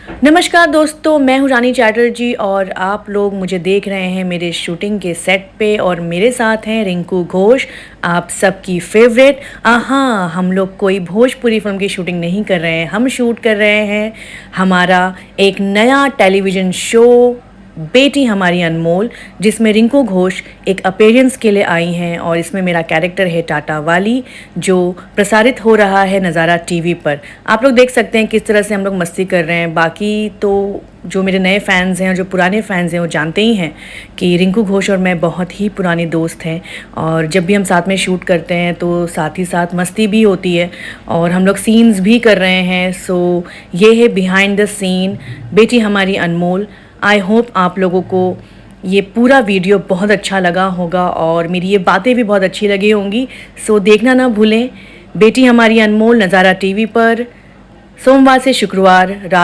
नमस्कार दोस्तों, मैं हूँ रानी चैटर्जी और आप लोग मुझे देख रहे हैं मेरे शूटिंग के सेट पे और मेरे साथ हैं रिंकू घोष, आप सबकी फेवरेट। हाँ, हम लोग कोई भोजपुरी फ़िल्म की शूटिंग नहीं कर रहे हैं, हम शूट कर रहे हैं हमारा एक नया टेलीविज़न शो बेटी हमारी अनमोल, जिसमें रिंकू घोष एक अपीयरेंस के लिए आई हैं और इसमें मेरा कैरेक्टर है टाटा वाली, जो प्रसारित हो रहा है नज़ारा टीवी पर। आप लोग देख सकते हैं किस तरह से हम लोग मस्ती कर रहे हैं। बाकी तो जो मेरे नए फ़ैन्स हैं और जो पुराने फ़ैन्स हैं वो जानते ही हैं कि रिंकू घोष और मैं बहुत ही पुराने दोस्त हैं और जब भी हम साथ में शूट करते हैं तो साथ ही साथ मस्ती भी होती है और हम लोग सीन्स भी कर रहे हैं। सो ये है बिहाइंड द सीन बेटी हमारी अनमोल। आई होप आप लोगों को ये पूरा वीडियो बहुत अच्छा लगा होगा और मेरी ये बातें भी बहुत अच्छी लगी होंगी। सो देखना ना भूलें बेटी हमारी अनमोल नज़ारा टीवी पर सोमवार से शुक्रवार रात